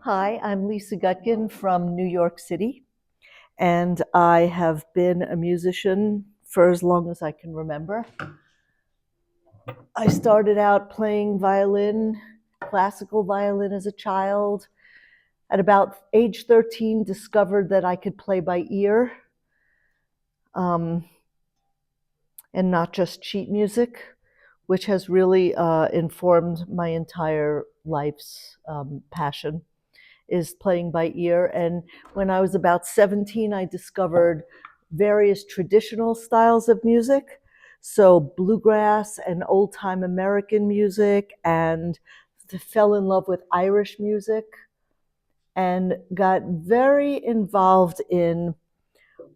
Hi, I'm Lisa Gutkin from New York City, and I have been a musician for as long as I can remember. I started out playing violin, classical violin as a child. At about age 13, discovered that I could play by ear um, and not just sheet music, which has really informed my entire life's passion. Is playing by ear. And when I was about 17, I discovered various traditional styles of music. So bluegrass and old time American music, and fell in love with Irish music and got very involved in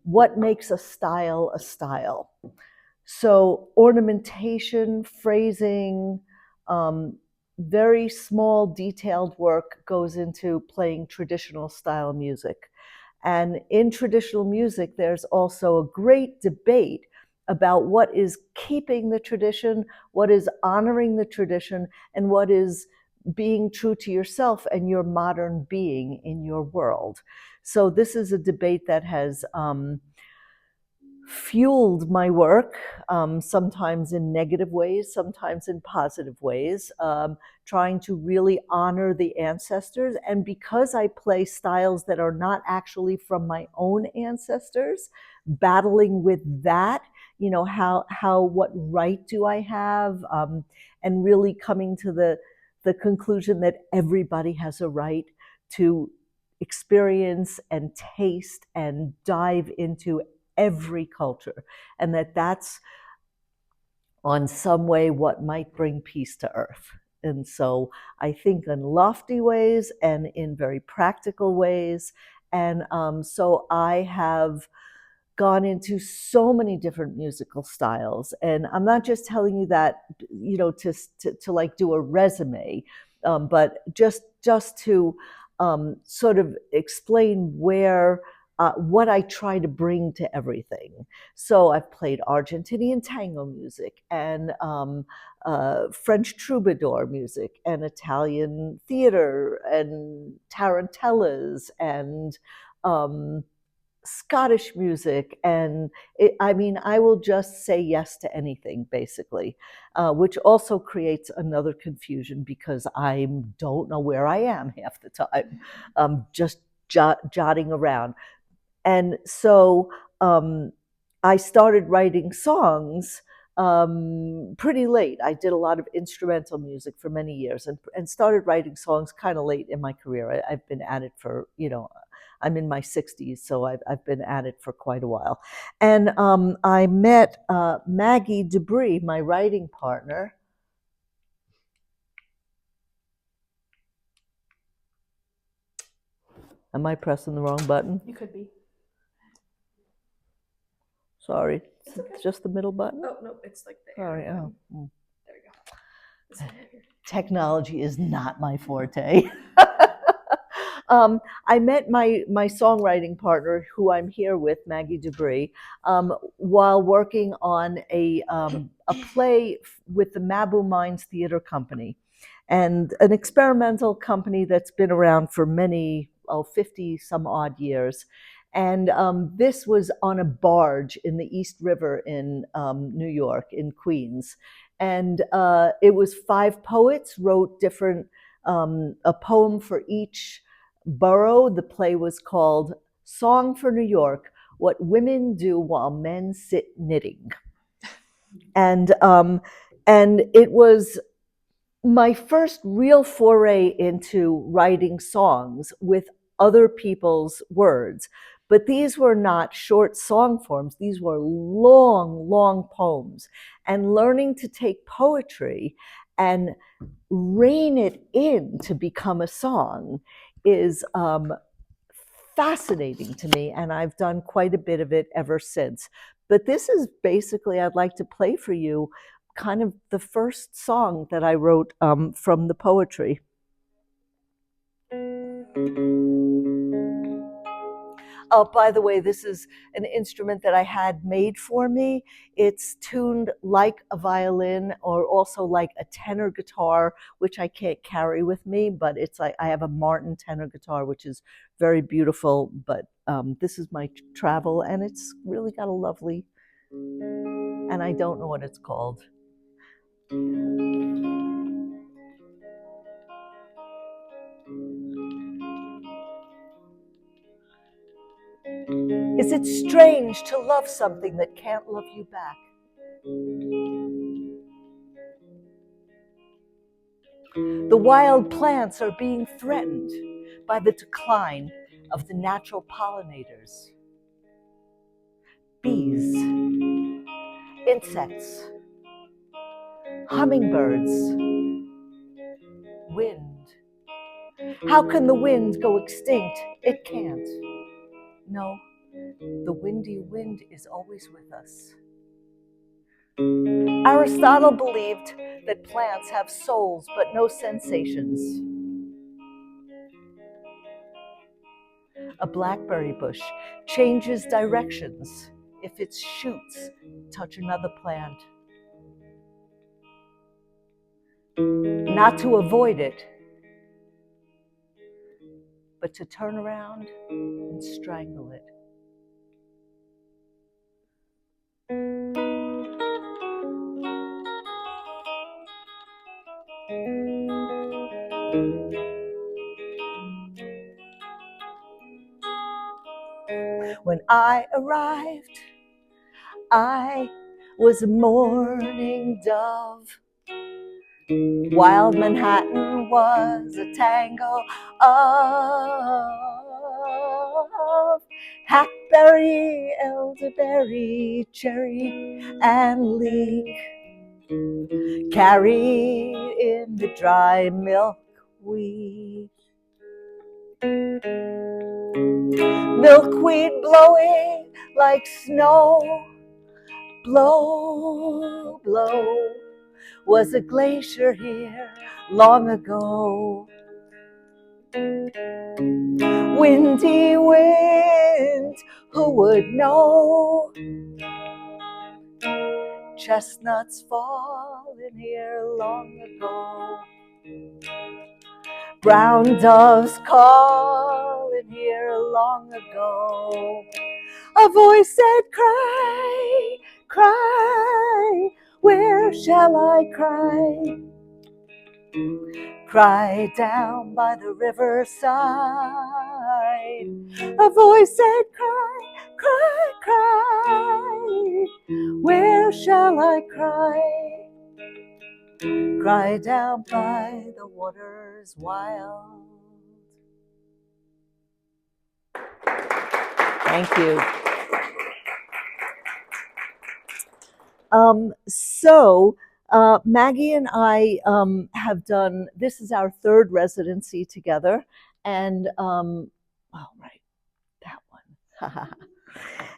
what makes a style a style. So ornamentation, phrasing, um, very small detailed work goes into playing traditional style music. And in traditional music, there's also a great debate about what is keeping the tradition, what is honoring the tradition, and what is being true to yourself and your modern being in your world. So this is a debate that has fueled my work, sometimes in negative ways, sometimes in positive ways, trying to really honor the ancestors. And because I play styles that are not actually from my own ancestors, battling with that, what right do I have? And really coming to the conclusion that everybody has a right to experience and taste and dive into every culture, and that's on some way what might bring peace to earth. And so I think in lofty ways and in very practical ways. And so I have gone into so many different musical styles, and I'm not just telling you that to like do a resume, but just to sort of explain where what I try to bring to everything. So I've played Argentinian tango music and French troubadour music and Italian theater and tarantellas and Scottish music, and I will just say yes to anything, basically, which also creates another confusion because I don't know where I am half the time, just jotting around. And so I started writing songs pretty late. I did a lot of instrumental music for many years, and started writing songs kind of late in my career. I've been at it for, I'm in my 60s, so I've been at it for quite a while. And I met Maggie Debris, my writing partner. Am I pressing the wrong button? You could be. Sorry. It's okay. Just the middle button? Oh, no, it's like the Sorry. arrow Oh. button. There we go. This one right here. Technology is not my forte. I met my songwriting partner, who I'm here with, Maggie Debris, while working on a play with the Mabou Mines Theater Company, and an experimental company that's been around for many, 50 some odd years. And this was on a barge in the East River in New York, in Queens. And it was 5 poets wrote different, a poem for each borough. The play was called Song for New York, What Women Do While Men Sit Knitting. And it was my first real foray into writing songs with other people's words. But these were not short song forms. These were long, long poems. And learning to take poetry and rein it in to become a song is fascinating to me. And I've done quite a bit of it ever since. But this is basically, I'd like to play for you kind of the first song that I wrote from the poetry. Oh, by the way, this is an instrument that I had made for me. It's tuned like a violin or also like a tenor guitar, which I can't carry with me, but it's like I have a Martin tenor guitar, which is very beautiful. But this is my travel, and it's really got a lovely, and I don't know what it's called. Is it strange to love something that can't love you back? The wild plants are being threatened by the decline of the natural pollinators. Bees, insects, hummingbirds, wind. How can the wind go extinct? It can't. No, the windy wind is always with us. Aristotle believed that plants have souls but no sensations. A blackberry bush changes directions if its shoots touch another plant. Not to avoid it, but to turn around and strangle it. When I arrived, I was a morning dove. Wild Manhattan was a tangle of hackberry, elderberry, cherry, and leek, carried in the dry milkweed. Milkweed blowing like snow, blow, blow, was a glacier here long ago. Windy wind, who would know? Chestnuts fallen here long ago. Brown doves calling here long ago. A voice said, cry, cry, where shall I cry? Cry down by the riverside. A voice said, cry, cry, cry, where shall I cry? Cry down by the waters wild. Thank you. Maggie and I have done, this is our third residency together. And, oh, right, that one.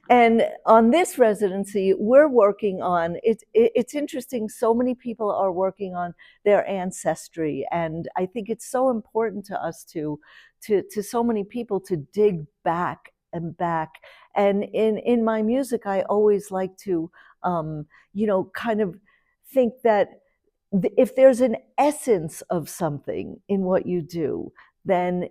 And on this residency, we're working on, it's interesting, so many people are working on their ancestry. And I think it's so important to us to so many people to dig back and back. And in my music, I always like to, kind of think that if there's an essence of something in what you do, then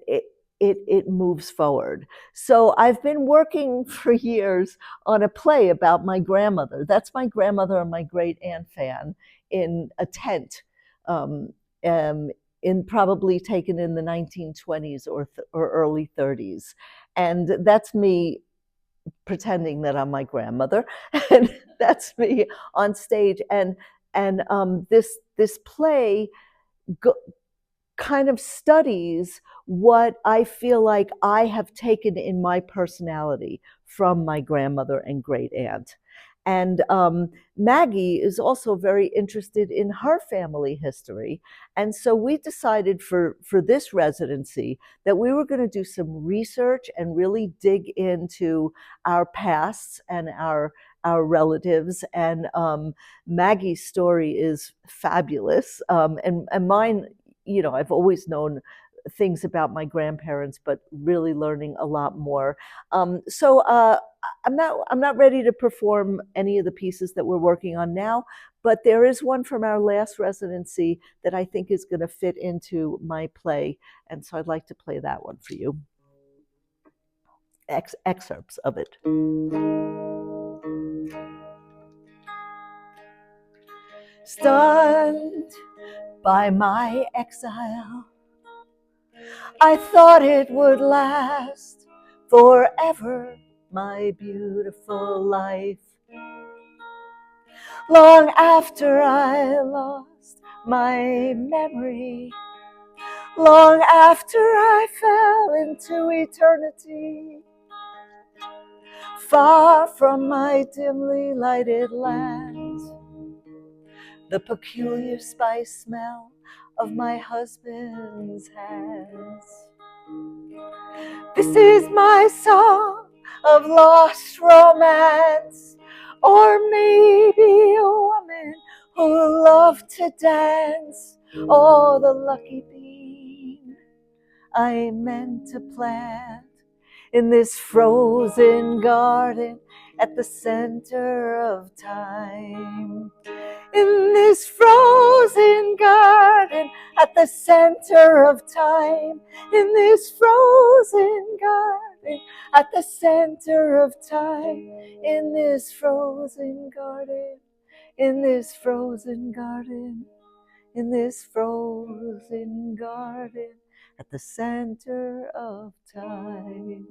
it moves forward. So I've been working for years on a play about my grandmother. That's my grandmother and my great aunt Fan in a tent, um, in probably taken in the 1920s or early 30s, and that's me pretending that I'm my grandmother, and that's me on stage. And this play kind of studies what I feel like I have taken in my personality from my grandmother and great aunt. And Maggie is also very interested in her family history. And so we decided for this residency that we were going to do some research and really dig into our pasts and our relatives. And Maggie's story is fabulous. And mine, I've always known things about my grandparents, but really learning a lot more. I'm not ready to perform any of the pieces that we're working on now, but there is one from our last residency that I think is going to fit into my play, and so I'd like to play that one for you. Excerpts of it. Stunned by my exile, I thought it would last forever, my beautiful life. Long after I lost my memory, long after I fell into eternity, far from my dimly lighted land, the peculiar spice smell of my husband's hands. This is my song of lost romance, or maybe a woman who loved to dance. Oh, the lucky bean I meant to plant in this frozen garden at the center of time. In this frozen garden at the center of time. In this frozen garden at the center of time. In this frozen garden, in this frozen garden, in this frozen garden at the center of time.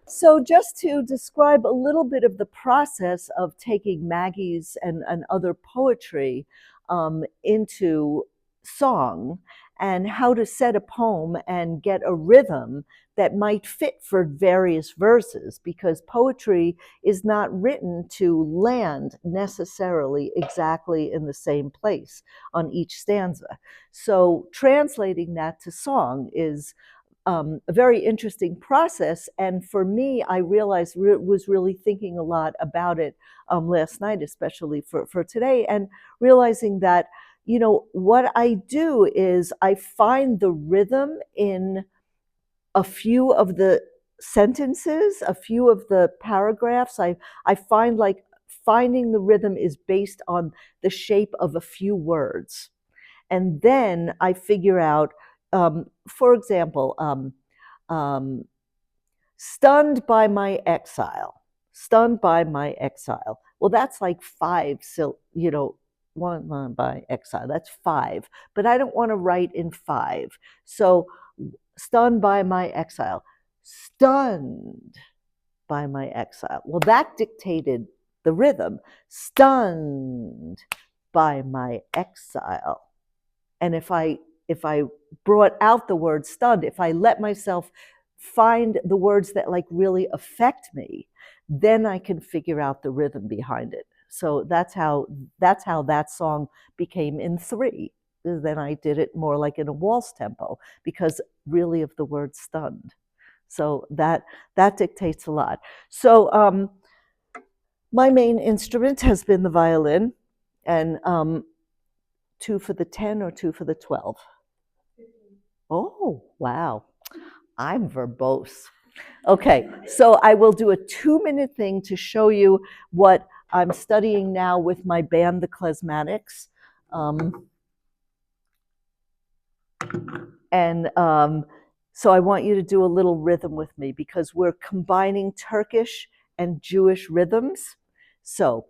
So just to describe a little bit of the process of taking Maggie's and other poetry into song, and how to set a poem and get a rhythm that might fit for various verses, because poetry is not written to land necessarily exactly in the same place on each stanza. So translating that to song is a very interesting process. And for me, I realized was really thinking a lot about it last night, especially for today, and realizing that, you know, what I do is I find the rhythm in a few of the sentences, a few of the paragraphs. I find like finding the rhythm is based on the shape of a few words. And then I figure out, for example, stunned by my exile, stunned by my exile. Well, that's like five, so, you know, one by exile, that's five, but I don't want to write in five. So stunned by my exile, stunned by my exile. Well, that dictated the rhythm, stunned by my exile. And if I brought out the word stunned, if I let myself find the words that like really affect me, then I can figure out the rhythm behind it. So that's how that song became in three. Then I did it more like in a waltz tempo because really of the word stunned. So that dictates a lot. So my main instrument has been the violin, and 2 for the 10 or 2 for the 12? Oh, wow. I'm verbose. Okay, so I will do a 2-minute thing to show you what I'm studying now with my band, the Klezmatics. So I want you to do a little rhythm with me because we're combining Turkish and Jewish rhythms. So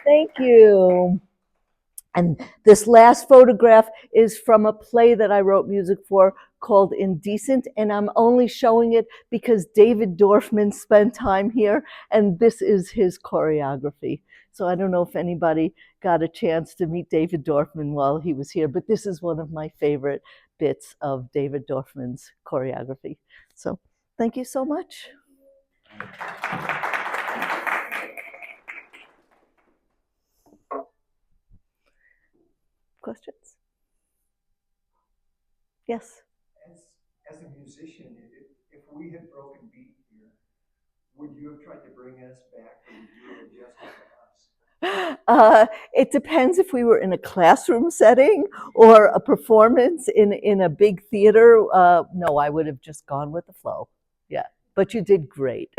Thank you. And this last photograph is from a play that I wrote music for called Indecent, and I'm only showing it because David Dorfman spent time here, and this is his choreography. So I don't know if anybody got a chance to meet David Dorfman while he was here, but this is one of my favorite bits of David Dorfman's choreography. So thank you so much. Questions? Yes. As a musician, if we had broken beat here, would you have tried to bring us back, or would you have adjusted to us? It depends if we were in a classroom setting or a performance in a big theater. No, I would have just gone with the flow. Yeah, but you did great.